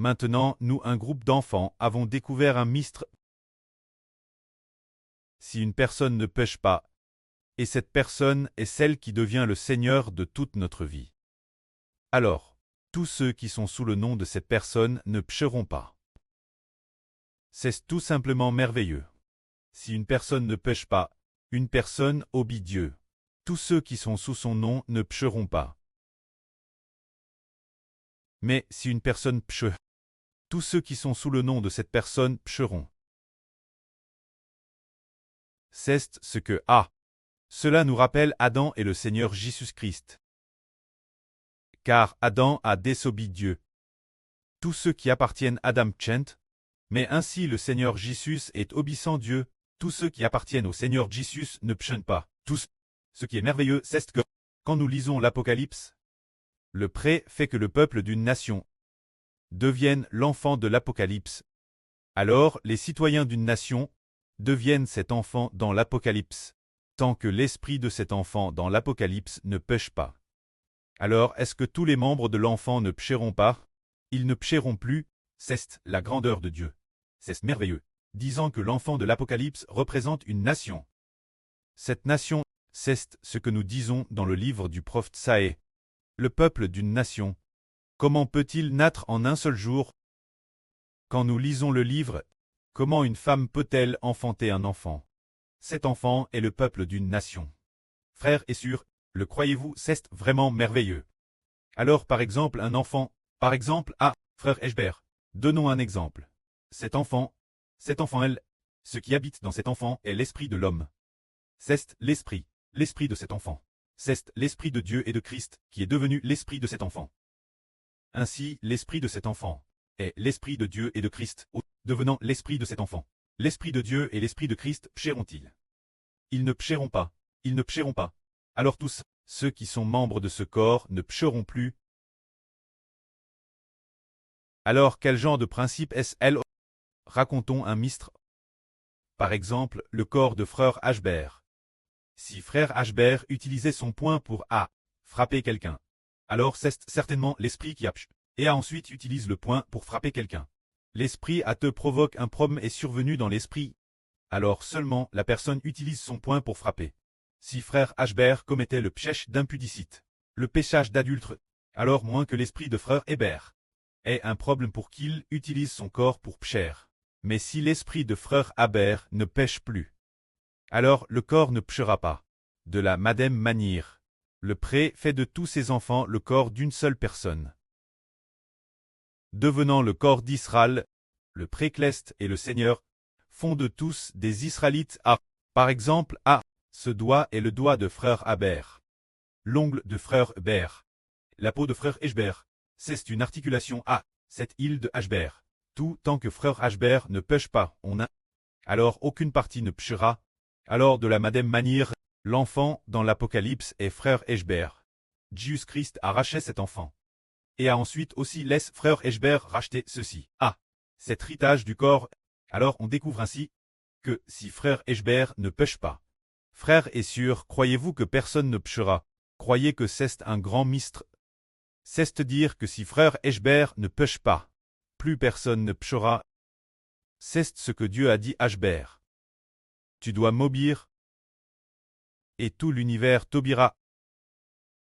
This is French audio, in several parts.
Maintenant, nous, un groupe d'enfants, avons découvert un mystère. Si une personne ne pêche pas, et cette personne est celle qui devient le Seigneur de toute notre vie. Alors, tous ceux qui sont sous le nom de cette personne ne pécheront pas. C'est tout simplement merveilleux. Si une personne ne pêche pas, une personne obéit Dieu. Tous ceux qui sont sous son nom ne pécheront pas. Mais si une personne pêche, tous ceux qui sont sous le nom de cette personne pécheront. C'est ce que Cela nous rappelle Adam et le Seigneur Jésus-Christ. Car Adam a désobéi Dieu. Tous ceux qui appartiennent à Adam chant, mais ainsi le Seigneur Jésus est obéissant Dieu. Tous ceux qui appartiennent au Seigneur Jésus ne péchent pas. Tous. Ce qui est merveilleux, c'est que, quand nous lisons l'Apocalypse, le pré fait que le peuple d'une nation devienne l'enfant de l'Apocalypse. Alors les citoyens d'une nation deviennent cet enfant dans l'Apocalypse, tant que l'esprit de cet enfant dans l'Apocalypse ne pêche pas. Alors est-ce que tous les membres de l'enfant ne pécheront pas? Ils ne pécheront plus, c'est la grandeur de Dieu. C'est merveilleux, disant que l'enfant de l'Apocalypse représente une nation. Cette nation, c'est ce que nous disons dans le livre du prophète Saé. Le peuple d'une nation. Comment peut-il naître en un seul jour? Quand nous lisons le livre, comment une femme peut-elle enfanter un enfant? Cet enfant est le peuple d'une nation. Frères et sœurs, le croyez-vous, c'est vraiment merveilleux. Alors par exemple un enfant, frère Eshbert, donnons un exemple. Cet enfant, elle, ce qui habite dans cet enfant est l'esprit de l'homme. C'est l'esprit de cet enfant. C'est l'esprit de Dieu et de Christ qui est devenu l'esprit de cet enfant. Ainsi, l'esprit de cet enfant est l'esprit de Dieu et de Christ, devenant l'esprit de cet enfant. L'esprit de Dieu et l'esprit de Christ pécheront-ils? Ils ne pécheront pas. Ils ne pécheront pas. Alors tous, ceux qui sont membres de ce corps ne pécheront plus. Alors quel genre de principe est-ce? Racontons un mystère. Par exemple, le corps de frère Ashbert. Si frère Ashbert utilisait son poing pour frapper quelqu'un, alors c'est certainement l'esprit qui et ensuite utilise le poing pour frapper quelqu'un. L'esprit te provoque un problème est survenu dans l'esprit. Alors seulement la personne utilise son poing pour frapper. Si frère Ashbert commettait le péché d'impudicite, le péchage d'adultère, alors moins que l'esprit de frère Hébert est un problème pour qu'il utilise son corps pour pécher. Mais si l'esprit de frère Hébert ne pêche plus, alors le corps ne péchera pas. De la même manière, le pré fait de tous ses enfants le corps d'une seule personne. Devenant le corps d'Israël, le précleste et le Seigneur font de tous des Israélites Par exemple, ce doigt est le doigt de frère Hébert. L'ongle de frère Hébert. La peau de frère Eshbert. C'est une articulation cette île de Ashbert. Tout tant que frère Ashbert ne pêche pas, alors aucune partie ne péchera. Alors de la même manière, l'enfant dans l'Apocalypse est frère Eshbert. Jésus-Christ a racheté cet enfant. Et a ensuite aussi laisse frère Eshbert racheter ceci. Cet héritage du corps. Alors on découvre ainsi que si frère Eshbert ne pêche pas. Frères et sœurs, croyez-vous que personne ne péchera? Croyez que c'est un grand mystère? C'est dire que si frère Eshbert ne pêche pas, plus personne ne péchera. C'est ce que Dieu a dit à Eshbert. Tu dois m'obéir, et tout l'univers t'obéira.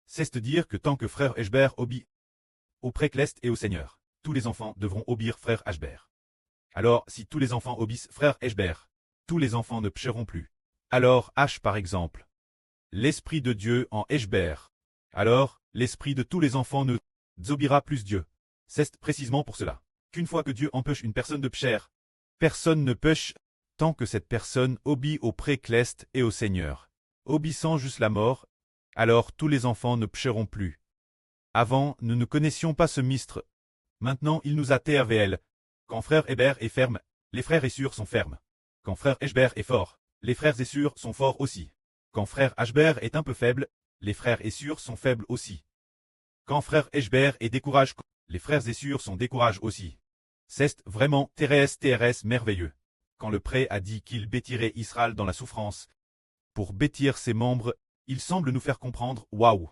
C'est dire que tant que frère Eshbert obéit au précleste et au Seigneur, tous les enfants devront obéir frère Eshbert. Alors, si tous les enfants obéissent frère Eshbert, tous les enfants ne pécheront plus. Alors, par exemple, l'Esprit de Dieu en Eshbert. Alors, l'Esprit de tous les enfants ne obéira plus Dieu. C'est précisément pour cela qu'une fois que Dieu empêche une personne de pécher, personne ne pêche tant que cette personne obéit au précleste et au Seigneur. Obéissant juste la mort, alors tous les enfants ne pécheront plus. Avant, nous ne connaissions pas ce mystère. Maintenant, il nous a été révélé. Quand frère Hébert est ferme, les frères et sœurs sont fermes. Quand frère Eshbert est fort, les frères et sœurs sont forts aussi. Quand frère Ashbert est un peu faible, les frères et sœurs sont faibles aussi. Quand frère Eshbert est découragé, les frères et sœurs sont découragés aussi. C'est vraiment TRS merveilleux. Quand le pré a dit qu'il bêtirait Israël dans la souffrance, pour bêtir ses membres, il semble nous faire comprendre, waouh!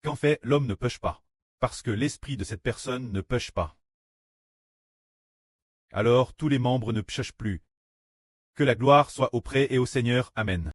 Qu'en fait, l'homme ne pêche pas, parce que l'esprit de cette personne ne pêche pas. alors tous les membres ne pêchent plus. Que la gloire soit au pré et au Seigneur. Amen.